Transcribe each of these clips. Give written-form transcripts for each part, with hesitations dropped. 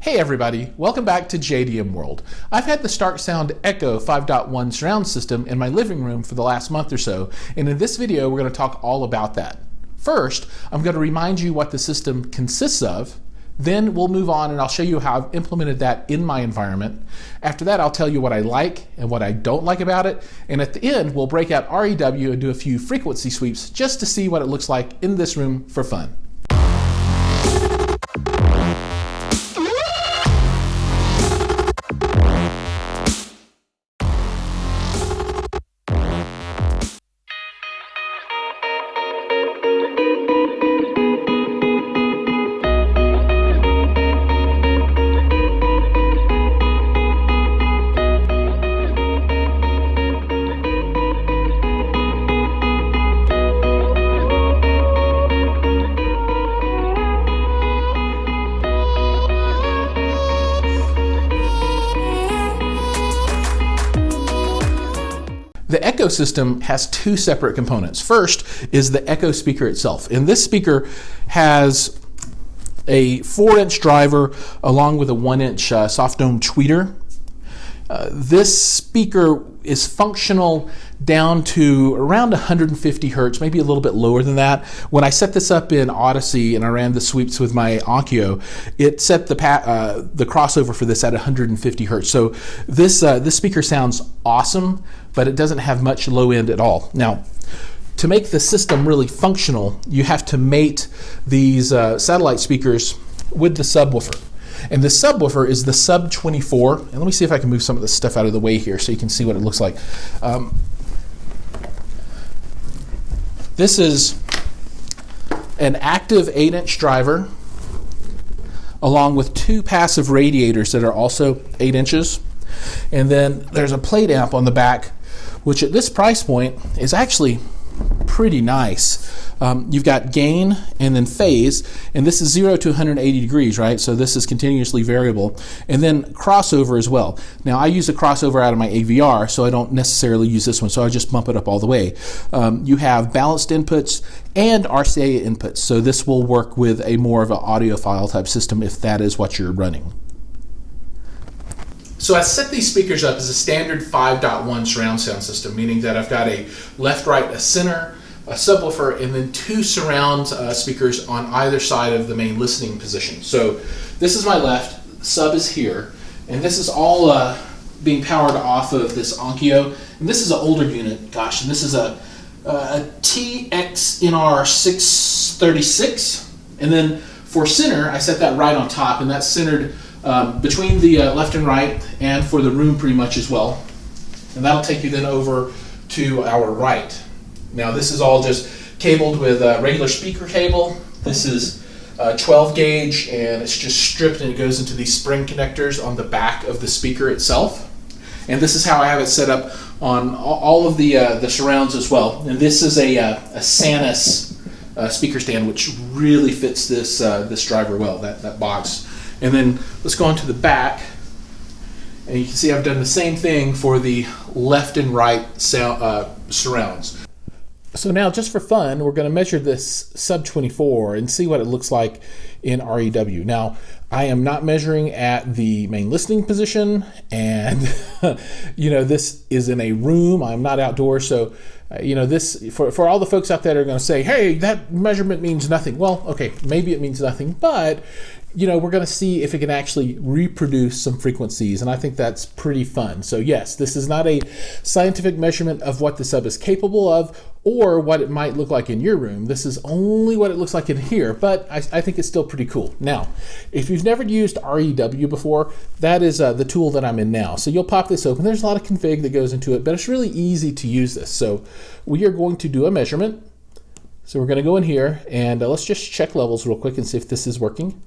Hey everybody, welcome back to JDM World. I've had the Starke Sound Echo 5.1 surround system in my living room for the last month or so, and in this video we're going to talk all about that. First, I'm going to remind you what the system consists of, then we'll move on and I'll show you how I've implemented that in my environment. After that, I'll tell you what I like and what I don't like about it, and at the end we'll break out REW and do a few frequency sweeps just to see what it looks like in this room for fun. The Echo system has two separate components. First is the Echo speaker itself. And this speaker has a 4-inch driver along with a 1-inch soft dome tweeter. This speaker is functional down to around 150 hertz, maybe a little bit lower than that. When I set this up in Odyssey and I ran the sweeps with my Onkyo, it set the crossover for this at 150 hertz. So this speaker sounds awesome, but it doesn't have much low end at all. Now, to make the system really functional, you have to mate these satellite speakers with the subwoofer. And the subwoofer is the Sub 24. And let me see if I can move some of this stuff out of the way here so you can see what it looks like. This is an active 8-inch driver along with two passive radiators that are also 8 inches. And then there's a plate amp on the back, which at this price point is actually pretty nice. You've got gain and then phase, and this is 0 to 180 degrees, right? So this is continuously variable. And then crossover as well. Now I use a crossover out of my AVR, so I don't necessarily use this one, so I just bump it up all the way. You have balanced inputs and RCA inputs, so this will work with a more of an audiophile type system if that is what you're running. So I set these speakers up as a standard 5.1 surround sound system, meaning that I've got a left, right, a center, a subwoofer, and then two surround speakers on either side of the main listening position. So this is my left, sub is here, and this is all being powered off of this Onkyo. And this is an older unit, gosh, and this is a TXNR 636. And then for center, I set that right on top, and that's centered between the left and right, and for the room pretty much as well. And that'll take you then over to our right. Now this is all just cabled with a regular speaker cable. This is 12 gauge, and it's just stripped and it goes into these spring connectors on the back of the speaker itself. And this is how I have it set up on all of the surrounds as well. And this is a Sanus speaker stand, which really fits this driver well, that box. And then let's go on to the back, and you can see I've done the same thing for the left and right surrounds. So now, just for fun, we're going to measure this Sub 24 and see what it looks like in REW. Now, I am not measuring at the main listening position, and this is in a room. I'm not outdoors, so this for all the folks out there that are going to say, "Hey, that measurement means nothing." Well, okay, maybe it means nothing, but we're going to see if it can actually reproduce some frequencies, and I think that's pretty fun. So yes, this is not a scientific measurement of what the sub is capable of or what it might look like in your room. This is only what it looks like in here, but I think it's still pretty cool. Now, if you've never used REW before, that is the tool that I'm in now. So you'll pop this open. There's a lot of config that goes into it, but it's really easy to use this. So we are going to do a measurement. So we're going to go in here, and let's just check levels real quick and see if this is working.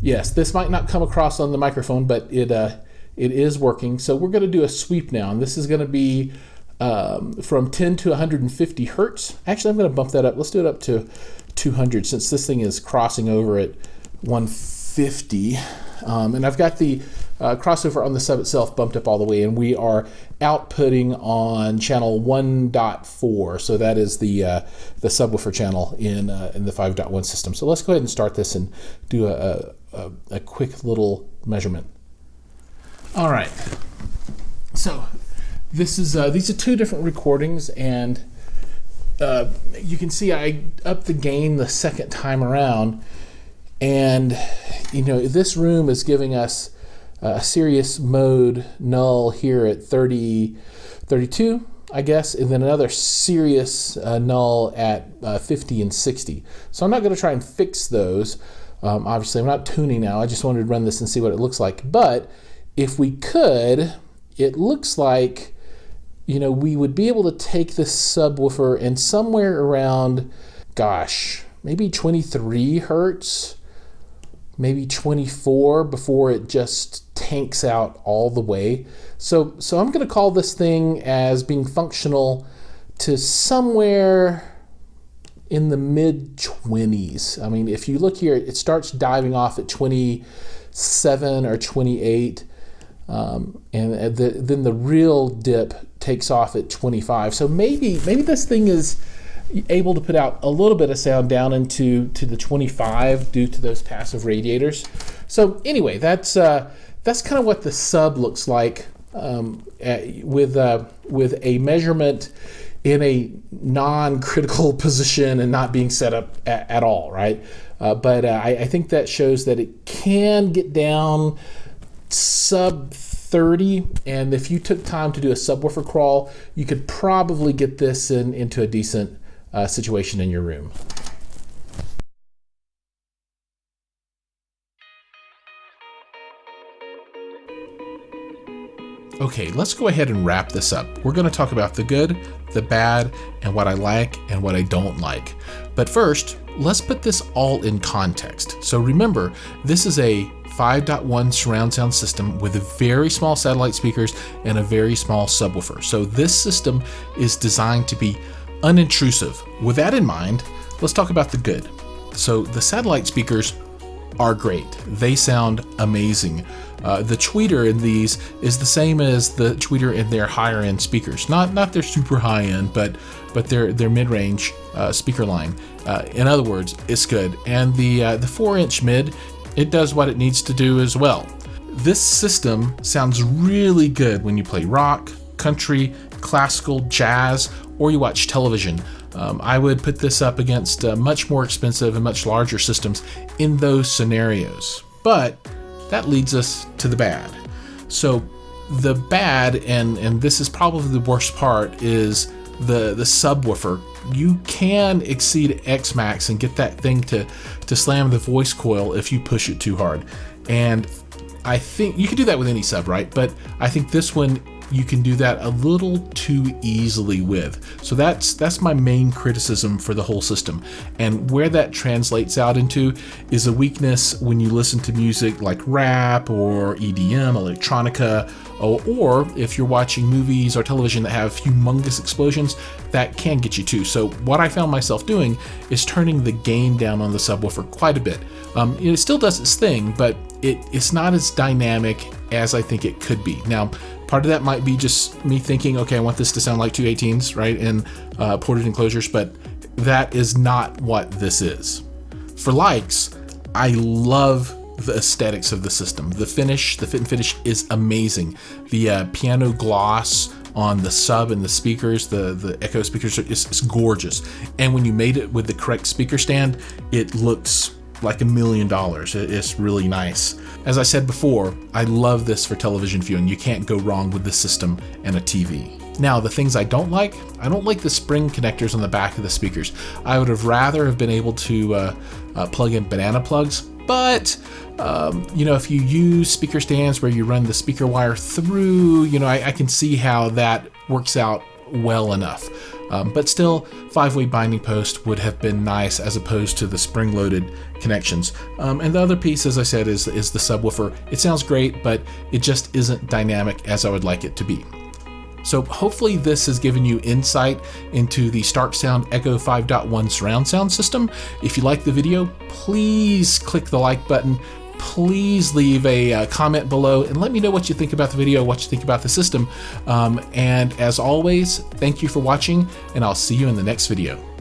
Yes, this might not come across on the microphone, but it is working. So we're going to do a sweep now, and this is going to be from 10 to 150 hertz. Actually, I'm going to bump that up. Let's do it up to 200 since this thing is crossing over at 150. And I've got the crossover on the sub itself bumped up all the way, and we are outputting on channel 1.4. So that is the subwoofer channel in the 5.1 system. So let's go ahead and start this and do a a quick little measurement. All right, so these are two different recordings, and you can see I upped the gain the second time around, and this room is giving us a serious mode null here at 32, I guess, and then another serious null at 50 and 60. So I'm not going to try and fix those. Obviously, I'm not tuning now. I just wanted to run this and see what it looks like. But if we could, it looks like we would be able to take this subwoofer and somewhere around, maybe 23 hertz, maybe 24 before it just tanks out all the way. So I'm going to call this thing as being functional to somewhere in the mid 20s. I mean, if you look here, it starts diving off at 27 or 28, and then the real dip takes off at 25. So maybe this thing is able to put out a little bit of sound down into the 25 due to those passive radiators. So anyway, that's kind of what the sub looks like with a measurement in a non-critical position and not being set up at all, right? But I think that shows that it can get down sub 30, and if you took time to do a subwoofer crawl, you could probably get this into a decent situation in your room. Okay, let's go ahead and wrap this up. We're going to talk about the good, the bad, and what I like and what I don't like. But first, let's put this all in context. So remember, this is a 5.1 surround sound system with very small satellite speakers and a very small subwoofer. So this system is designed to be unintrusive. With that in mind, let's talk about the good. So the satellite speakers are great. They sound amazing. The tweeter in these is the same as the tweeter in their higher end speakers. Not their super high end, but their mid-range speaker line. In other words, it's good. And the 4-inch mid, it does what it needs to do as well. This system sounds really good when you play rock, country, classical, jazz, or you watch television. I would put this up against much more expensive and much larger systems in those scenarios. But that leads us to the bad. So the bad, and this is probably the worst part, is the subwoofer. You can exceed X max and get that thing to slam the voice coil if you push it too hard. And I think you can do that with any sub, right? But I think this one you can do that a little too easily with. So that's my main criticism for the whole system. And where that translates out into is a weakness when you listen to music like rap or EDM, electronica, or if you're watching movies or television that have humongous explosions, that can get you too. So what I found myself doing is turning the gain down on the subwoofer quite a bit. It still does its thing, but it's not as dynamic as I think it could be. Now, part of that might be just me thinking, okay, I want this to sound like 218s, right, and ported enclosures, but that is not what this is. For likes, I love the aesthetics of the system. The finish, the fit and finish is amazing. The piano gloss on the sub and the speakers, the Echo speakers, is gorgeous. And when you made it with the correct speaker stand, it looks like $1 million. It's really nice. As I said before, I love this for television viewing. You can't go wrong with this system and a TV. Now, the things I don't like the spring connectors on the back of the speakers. I would have rather have been able to plug in banana plugs, but if you use speaker stands where you run the speaker wire through, I can see how that works out well enough. But still, 5-way binding post would have been nice as opposed to the spring-loaded connections. And the other piece, as I said, is the subwoofer. It sounds great, but it just isn't dynamic as I would like it to be. So hopefully this has given you insight into the Starke Sound Echo 5.1 surround sound system. If you like the video, please click the like button. Please leave a comment below and let me know what you think about the video, what you think about the system. And as always, thank you for watching, and I'll see you in the next video.